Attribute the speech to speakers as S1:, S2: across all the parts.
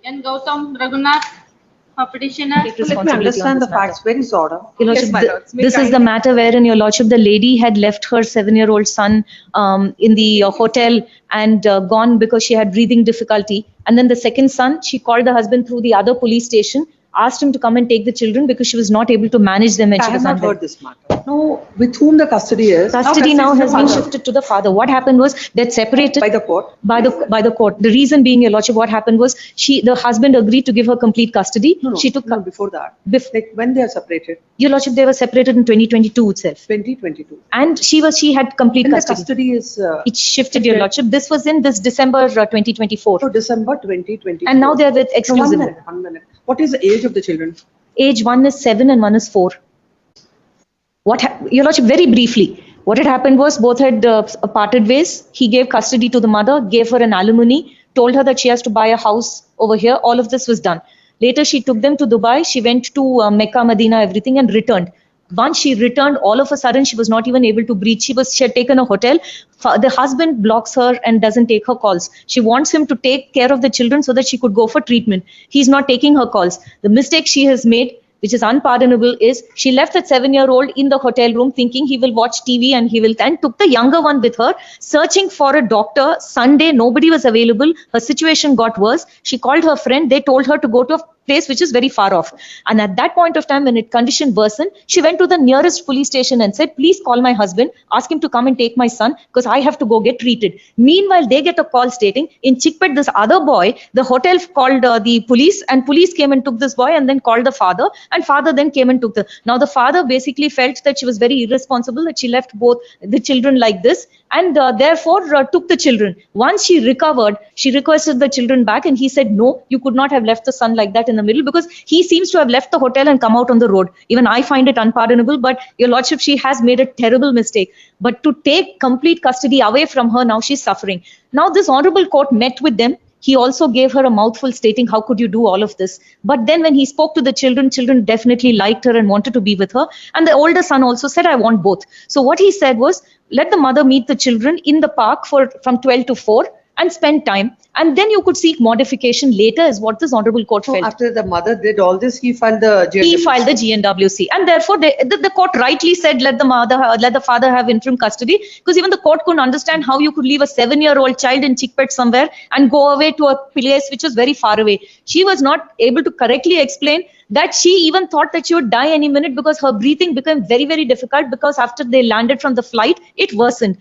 S1: and Gautam Raghunath, petitioner.
S2: Let me understand the facts. Where is the order?
S3: Your Lordship,
S4: Yes, my lords.
S3: this is the matter wherein, Your Lordship, the lady had left her 7-year-old son in the hotel and gone because she had breathing difficulty. And then the second son, she called the husband through the other police station, asked him to come and take the children because she was not able to manage them when
S2: I
S3: she
S2: have
S3: was
S2: not
S3: unwell.
S2: heard this matter. No, with whom the custody is?
S3: Custody now has been shifted to the father. What happened was that separated
S2: By the court?
S3: by the court. The reason being, Your Lordship, what happened was the husband agreed to give her complete custody.
S2: No,
S3: She took
S2: before that.
S3: bef-
S2: Like when they are separated?
S3: Your Lordship, they were separated in 2022 itself,
S2: 2022.
S3: and she had complete
S2: And the
S3: custody.
S2: custody is
S3: It shifted, Your Lordship. This was in this December 2024,
S2: so December 2024.
S3: and now they are with
S2: No,
S3: exclusive.
S2: 1 minute. What is the age of the children?
S3: Age one is 7 and one is 4. Your Lordship, very briefly, what had happened was both had parted ways. He gave custody to the mother, gave her an alimony, told her that she has to buy a house over here. All of this was done. Later, she took them to Dubai. She went to Mecca, Medina, everything, and returned. Once she returned, all of a sudden, she was not even able to breathe. She had taken a hotel. The husband blocks her and doesn't take her calls. She wants him to take care of the children so that she could go for treatment. He's not taking her calls. The mistake she has made, which is unpardonable, is she left that 7-year-old in the hotel room thinking he will watch TV and took the younger one with her, searching for a doctor. Sunday, nobody was available. Her situation got worse. She called her friend. They told her to go to a place which is very far off. And at that point of time, when it condition worsened, she went to the nearest police station and said, please call my husband, ask him to come and take my son because I have to go get treated. Meanwhile, they get a call stating in Chickpet, this other boy, the hotel called the police, and police came and took this boy and then called the father, and father then came and took now the father basically felt that she was very irresponsible, that she left both the children like this, and therefore took the children. Once she recovered, she requested the children back, and he said, no, you could not have left the son like that in the middle, because he seems to have left the hotel and come out on the road. Even I find it unpardonable, but Your Lordship, she has made a terrible mistake. But to take complete custody away from her, now she's suffering. Now this honorable court met with them. He also gave her a mouthful stating, how could you do all of this? But then when he spoke to the children definitely liked her and wanted to be with her. And the older son also said, I want both. So what he said was, let the mother meet the children in the park from 12 to 4 and spend time. And then you could seek modification later, is what this honorable court felt.
S2: After the mother did all this, he filed the GNWC.
S3: He filed the GNWC, and therefore the court rightly said, let the father have interim custody, because even the court couldn't understand how you could leave a 7-year-old child in Chickpet somewhere and go away to a place which was very far away. She was not able to correctly explain that she even thought that she would die any minute, because her breathing became very, very difficult, because after they landed from the flight, it worsened.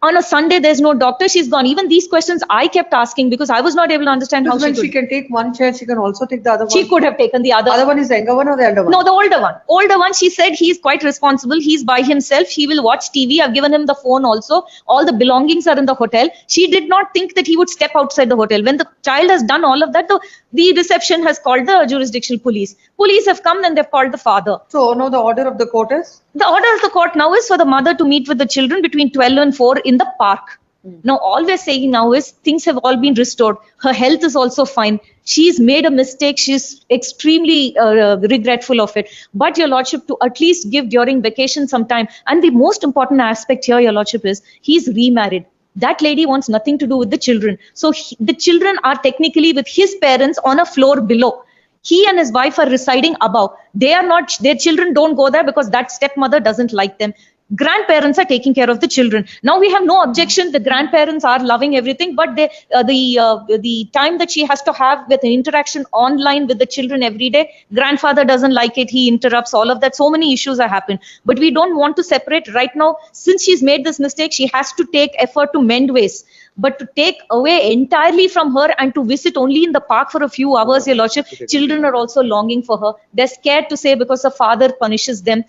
S3: On a Sunday, there's no doctor, she's gone. Even these questions I kept asking, because I was not able to understand how
S2: she can take one chair, she can also take the other one.
S3: She could have taken the other.
S2: The other one is the younger one or the elder one?
S3: No, the older one. Older one, she said he's quite responsible. He's by himself. He will watch TV. I've given him the phone also. All the belongings are in the hotel. She did not think that he would step outside the hotel. When the child has done all of that, the reception has called the jurisdictional police. Police have come and they've called the father.
S2: So now the order of the court is?
S3: The order of the court now is for the mother to meet with the children between 12 and 4 in the park. Now, all we're saying now is things have all been restored. Her health is also fine. She's made a mistake. She's extremely regretful of it. But Your Lordship, to at least give during vacation some time. And the most important aspect here, Your Lordship, is he's remarried. That lady wants nothing to do with the children. So the children are technically with his parents on a floor below. He and his wife are residing above. They are not, their children don't go there because that stepmother doesn't like them. Grandparents are taking care of the children. Now we have no objection. The grandparents are loving everything, but the time that she has to have with an interaction online with the children every day, grandfather doesn't like it. He interrupts all of that. So many issues are happening, but we don't want to separate right now. Since she's made this mistake, she has to take effort to mend ways. But to take away entirely from her and to visit only in the park for a few hours, Your Lordship, children are also longing for her. They're scared to say because the father punishes them.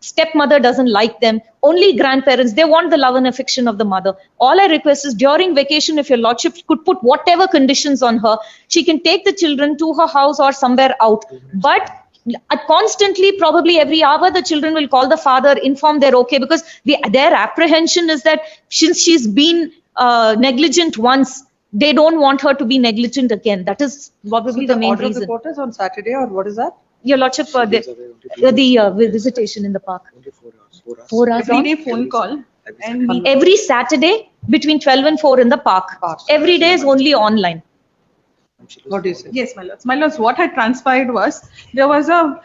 S3: Stepmother doesn't like them. Only grandparents, they want the love and affection of the mother. All I request is during vacation, if Your Lordship could put whatever conditions on her, she can take the children to her house or somewhere out. But constantly, probably every hour, the children will call the father, inform they're okay, because their apprehension is that since she's been negligent once, they don't want her to be negligent again. That is probably the main reason.
S2: Order of the court is on Saturday, or what is that?
S3: Your Lordship, the visitation in the park. 4 hours.
S4: Every day phone call. And
S3: every Saturday between 12 and 4 in the park. Every day is only online.
S2: What do you say?
S4: Yes, my lords. My lords, what had transpired was there was a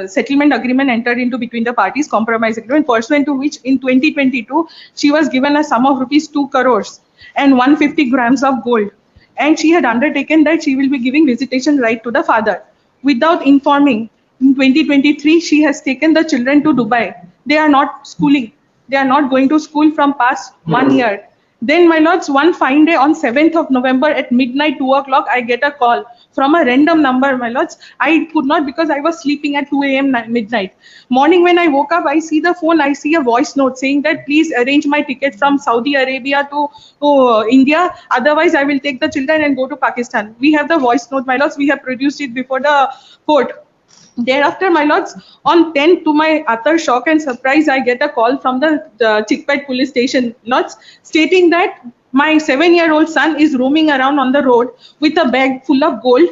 S4: settlement agreement entered into between the parties, compromise agreement, pursuant to which in 2022 she was given a sum of rupees 2 crores and 150 grams of gold, and she had undertaken that she will be giving visitation right to the father. Without informing, in 2023 she has taken the children to Dubai. They are not schooling. They are not going to school from past 1 year. Then, my lords, one fine day on 7th of November at midnight, 2 o'clock, I get a call from a random number, my lords. I could not because I was sleeping at 2 a.m. midnight. Morning when I woke up, I see the phone, I see a voice note saying that please arrange my ticket from Saudi Arabia to India. Otherwise, I will take the children and go to Pakistan. We have the voice note, my lords. We have produced it before the court. Thereafter, my lords, on 10th, to my utter shock and surprise, I get a call from the Chickpet police station, lords, stating that my 7-year-old son is roaming around on the road with a bag full of gold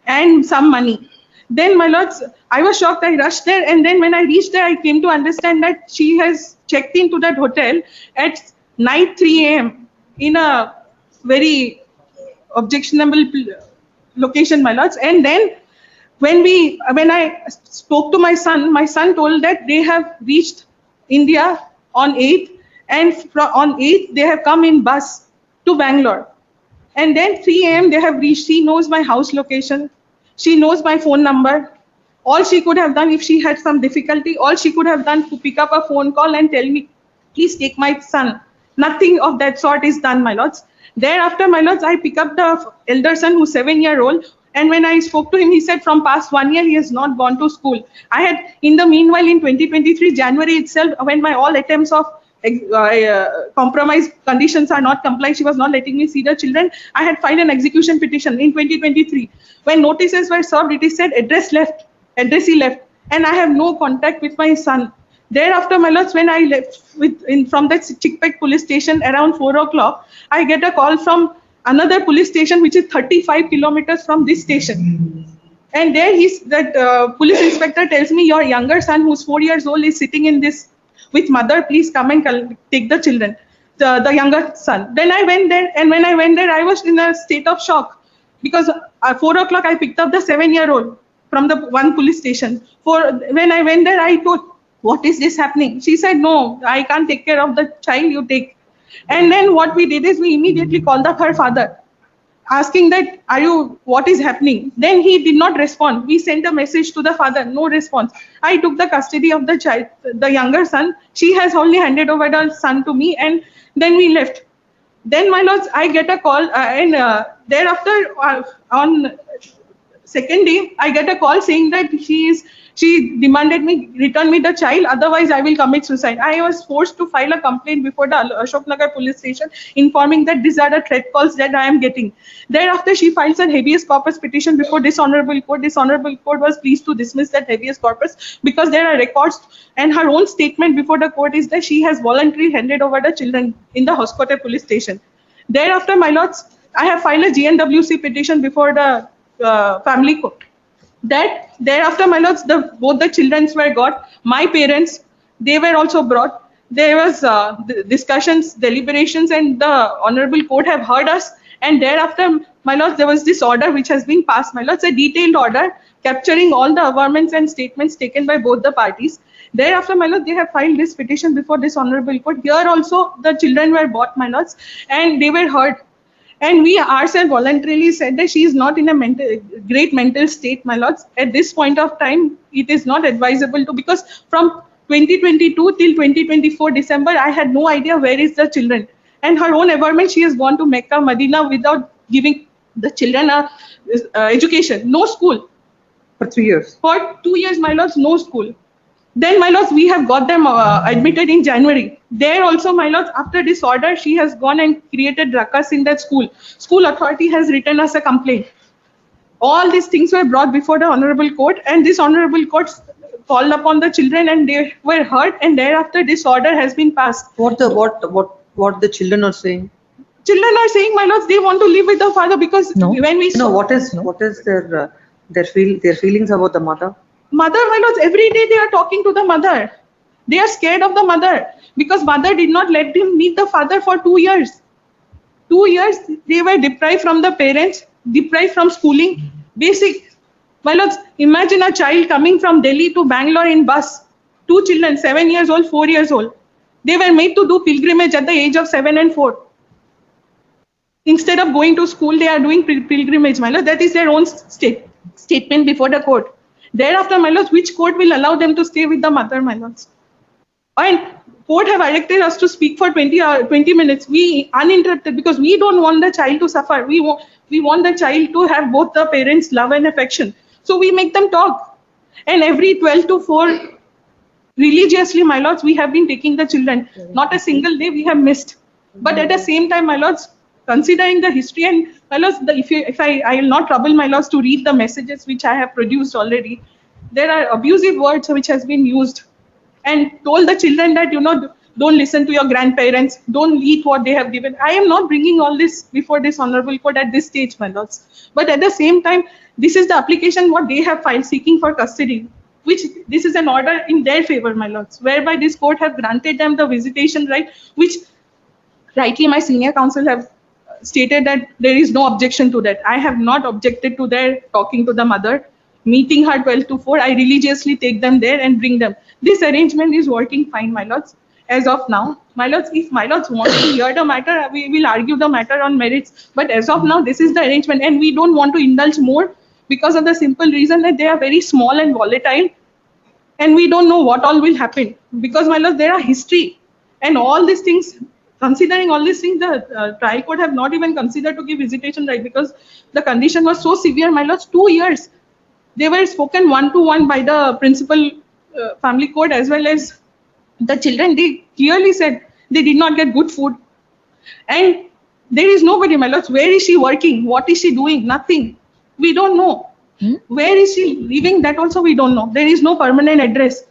S4: and some money. Then, my lords, I was shocked. I rushed there, and then when I reached there, I came to understand that she has checked into that hotel at night 3 a.m. in a very objectionable location, my lords. And then when I spoke to my son told that they have reached India on 8th, and on 8th they have come in bus to Bangalore. And then 3 a.m. they have reached. She knows my house location. She knows my phone number. All she could have done, if she had some difficulty, all she could have done to pick up a phone call and tell me, please take my son. Nothing of that sort is done, my lords. Thereafter, my lords, I pick up the elder son who's 7-year-old. And when I spoke to him, he said from past 1 year, he has not gone to school. I had, in the meanwhile, in 2023, January itself, when my all attempts of compromise conditions are not complied, she was not letting me see the children, I had filed an execution petition in 2023. When notices were served, it is said addressee left, and I have no contact with my son. Thereafter, my lords, when I left from that Chickpet police station around 4 o'clock, I get a call from another police station which is 35 kilometers from this station. And there police inspector tells me, your younger son who's 4 years old is sitting in this with mother, please come and take the children, the younger son. Then I went there, and when I went there, I was in a state of shock because at 4 o'clock I picked up the 7-year-old from the one police station. When I went there, I told, what is this happening? She said, no, I can't take care of the child, you take. And then what we did is we immediately called up her father, asking that, what is happening? Then he did not respond. We sent a message to the father, no response. I took the custody of the child, the younger son. She has only handed over the son to me, and then we left. Then, my lords, I get a call, and thereafter, on second day, I get a call saying that she demanded me, return me the child, otherwise I will commit suicide. I was forced to file a complaint before the Ashok Nagar police station, informing that these are the threat calls that I am getting. Thereafter, she files a habeas corpus petition before this honorable court. This honorable court was pleased to dismiss that habeas corpus because there are records, and her own statement before the court is that she has voluntarily handed over the children in the Hoskote police station. Thereafter, my lords, I have filed a GNWC petition before the family court. That thereafter, my lords, both the children were got. My parents, they were also brought. There was discussions, deliberations, and the honorable court have heard us. And thereafter, my lords, there was this order which has been passed, my lords, a detailed order capturing all the averments and statements taken by both the parties. Thereafter, my lords, they have filed this petition before this honorable court. Here also, the children were brought, my lords, and they were heard. And we ourselves voluntarily said that she is not in a great mental state, my lords. At this point of time, it is not advisable to, because from 2022 till 2024 December, I had no idea where is the children. And her own averment, she has gone to Mecca, Medina without giving the children a education, no school.
S2: For 3 years.
S4: For 2 years, my lords, no school. Then, my lords, we have got them admitted in January. There also, my lords, after this order, she has gone and created ruckus in that school. School authority has written us a complaint. All these things were brought before the honorable court, and this honorable court called upon the children, and they were heard. And thereafter, this order has been passed.
S2: What the children are saying?
S4: Children are saying, my lords, they want to live with the father because when we saw.
S2: What is their feelings about the mother?
S4: Mother, my lords, every day they are talking to the mother. They are scared of the mother because mother did not let them meet the father for 2 years. 2 years they were deprived from the parents. deprived from schooling, basic. My lords, imagine a child coming from Delhi to Bangalore in bus. 2 children, 7 years old, 4 years old. They were made to do pilgrimage at the age of 7 and 4. Instead of going to school, they are doing pilgrimage, my lord. That is their own statement before the court. Thereafter, my lords, which court will allow them to stay with the mother, my lords? And court have directed us to speak for 20 minutes. We uninterrupted, because we don't want the child to suffer. We want the child to have both the parents' love and affection. So we make them talk. And every 12 to 4, religiously, my lords, we have been taking the children. Not a single day we have missed. But at the same time, my lords, considering the history, and my lords, I will not trouble my lords to read the messages which I have produced already. There are abusive words which has been used, and told the children that, don't listen to your grandparents, don't eat what they have given. I am not bringing all this before this honorable court at this stage, my lords. But at the same time, this is the application what they have filed seeking for custody, which this is an order in their favor, my lords, whereby this court have granted them the visitation right, which rightly my senior counsel have stated that there is no objection to that. I have not objected to their talking to the mother, meeting her 12 to 4. I religiously take them there and bring them. This arrangement is working fine, my lords, as of now. My lords, if my lords want to hear the matter, we will argue the matter on merits. But as of now, this is the arrangement, and we don't want to indulge more because of the simple reason that they are very small and volatile, and we don't know what all will happen. Because, my lords, there are history and all these things. Considering all these things, the trial court have not even considered to give visitation right, because the condition was so severe, my lords. 2 years. They were spoken 1-to-1 by the principal family court as well as the children. They clearly said they did not get good food. And there is nobody, my lords. Where is she working? What is she doing? Nothing. We don't know. Where is she living? That also we don't know. There is no permanent address.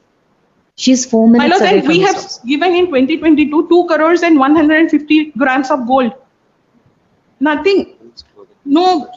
S3: She's 4 minutes
S4: My lords,
S3: away
S4: and
S3: from
S4: we
S3: his
S4: have
S3: house.
S4: given in 2022 2 crores and 150 grams of gold. Nothing. No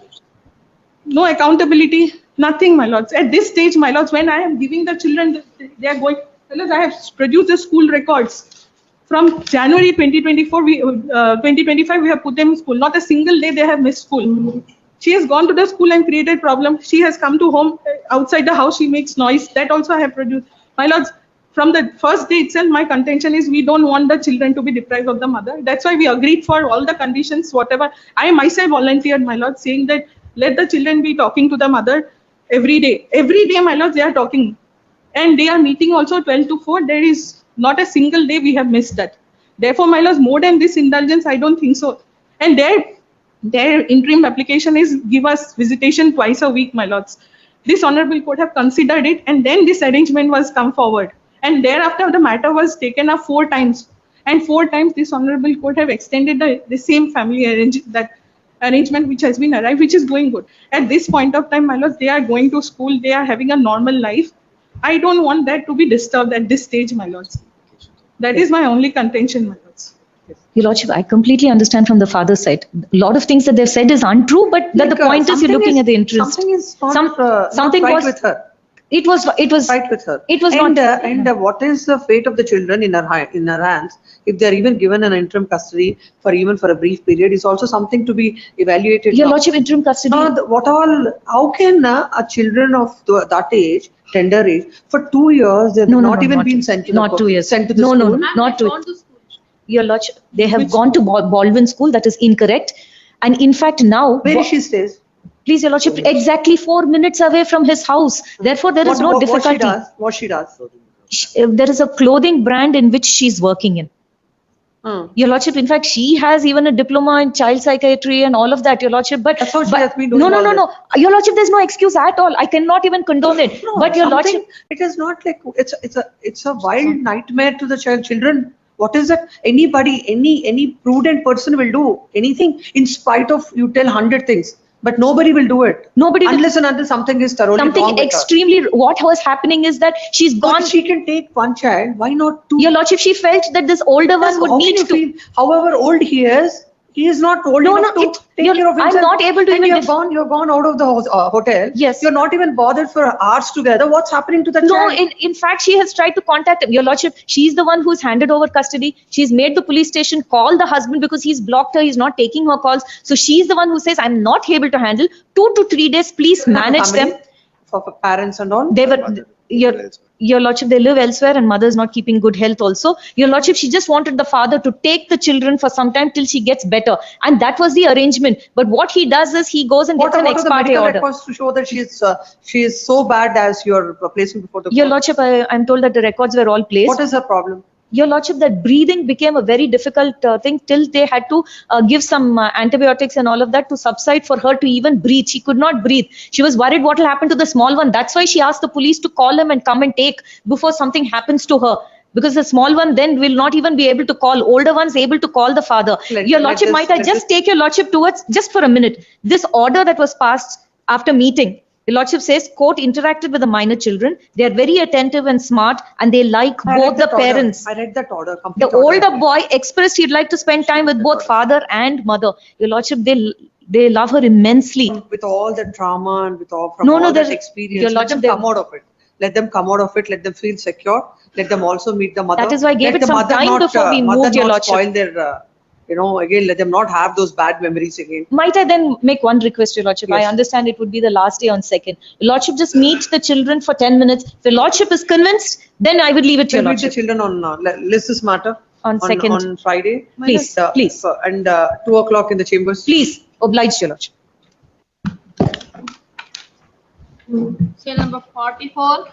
S4: accountability. Nothing, my lords. At this stage, my lords, when I am giving the children, they are going. My lords, I have produced the school records from January 2024. 2025, we have put them in school. Not a single day they have missed school. She has gone to the school and created problem. She has come to home outside the house. She makes noise. That also I have produced. My lords, from the first day itself, my contention is we don't want the children to be deprived of the mother. That's why we agreed for all the conditions, whatever. I myself volunteered, my lord, saying that let the children be talking to the mother every day. Every day, my lords, they are talking. And they are meeting also 12 to 4. There is not a single day we have missed that. Therefore, my lords, more than this indulgence, I don't think so. And their interim application is give us visitation twice a week, my lords. This honorable court have considered it, and then this arrangement was come forward. And thereafter, the matter was taken up 4 times. And 4 times, this honorable court have extended the same family arrangement which has been arrived, which is going good. At this point of time, my lords, they are going to school, they are having a normal life. I don't want that to be disturbed at this stage, my lords. That is my only contention, my lords.
S3: Your Lordship, I completely understand from the father's side. A lot of things that they've said is untrue, but the point is you're looking at the interest.
S2: Something is not
S3: something
S2: right
S3: was
S2: with her.
S3: It was
S2: Right with her.
S3: It was
S2: and,
S3: not.
S2: And what is the fate of the children in her hands if they are even given an interim custody for a brief period is also something to be evaluated.
S3: Your
S2: now.
S3: Lordship, interim custody.
S2: How can a children of that age, tender age, for 2 years they have not even been sent to
S3: not 2 years.
S2: Sent to the
S3: No,
S2: school?
S3: not 2 years. Your Lordship, they have gone to Baldwin School. That is incorrect. And in fact, now
S2: Where she stays?
S3: Please, Your Lordship, exactly 4 minutes away from his house. Therefore, there is no difficulty.
S2: What she does?
S3: There is a clothing brand in which she's working in. Your Lordship, in fact, she has even a diploma in child psychiatry and all of that, Your Lordship. But
S2: That's how she has been doing
S3: no. Your Lordship, there's no excuse at all. I cannot even condone it.
S2: No,
S3: but Your Lordship,
S2: it is not like it's a wild nightmare to the children. What is that? Anybody, any prudent person will do anything in spite of you tell 100 things. But nobody will do it.
S3: Nobody will.
S2: Unless and until something is thoroughly wrong
S3: something
S2: with
S3: extremely. What was happening is that she's
S2: her.
S3: gone.
S2: But she can take one child. Why not two?
S3: Your Lordship, she felt that this older one would
S2: How
S3: need
S2: can
S3: to.
S2: you feel? However old he is, He is not old
S3: No,
S2: enough
S3: no,
S2: to take
S3: you're-
S2: care of
S3: I'm
S2: himself.
S3: not able to
S2: And
S3: even
S2: you're gone out of the hotel.
S3: Yes.
S2: You're not even bothered for hours together. What's happening to the
S3: No,
S2: child?
S3: in fact, she has tried to contact him. Your Lordship, she's the one who's handed over custody. She's made the police station call the husband because he's blocked her. He's not taking her calls. So she's the one who says, I'm not able to handle. 2 to 3 days, please manage
S2: Family,
S3: them.
S2: for parents and all.
S3: They were, your Lordship, they live elsewhere and mother is not keeping good health also. Your Lordship, she just wanted the father to take the children for some time till she gets better. And that was the arrangement. But what he does is he goes and
S2: What
S3: gets an
S2: about
S3: ex
S2: the
S3: parte
S2: medical
S3: order.
S2: records to show that she is so bad as you're placing before the
S3: Your
S2: court?
S3: Lordship, I'm told that the records were all placed.
S2: What is the problem?
S3: Your Lordship, that breathing became a very difficult thing till they had to give some antibiotics and all of that to subside for her to even breathe. She could not breathe. She was worried what will happen to the small one. That's why she asked the police to call him and come and take before something happens to her. Because the small one then will not even be able to call. Older one's able to call the father. Your Lordship, might I just take your Lordship towards, just for a minute, this order that was passed after meeting. Your Lordship says court interacted with the minor children. They are very attentive and smart and they like
S2: I read
S3: both the
S2: that order.
S3: parents.
S2: I read that order.
S3: The
S2: Complete order.
S3: older boy expressed he'd like to spend time with both father and mother. Your Lordship, they love her immensely.
S2: With all the trauma and with all from
S3: No,
S2: all
S3: no,
S2: that
S3: there-
S2: experience,
S3: Your
S2: let
S3: Lordship,
S2: them
S3: there-
S2: come out of it. Let them come out of it. Let them feel secure. Let them also meet the mother.
S3: That is why I gave
S2: Let
S3: it
S2: the
S3: some
S2: mother
S3: time
S2: not,
S3: before we
S2: mother
S3: moved, Your
S2: not
S3: Lordship.
S2: spoil their, again, let them not have those bad memories again.
S3: Might I then make one request, Your Lordship? I
S2: Yes.
S3: understand it would be the last day on 2nd. Your Lordship, just meet the children for 10 minutes. If Your Lordship is convinced, then I would leave it to Your
S2: We'll meet the
S3: Lordship.
S2: children on, list this matter.
S3: On 2nd.
S2: On Friday.
S3: Please, please.
S2: And 2 o'clock in the chambers.
S3: Please, oblige, Your Lordship.
S1: Cell number 44.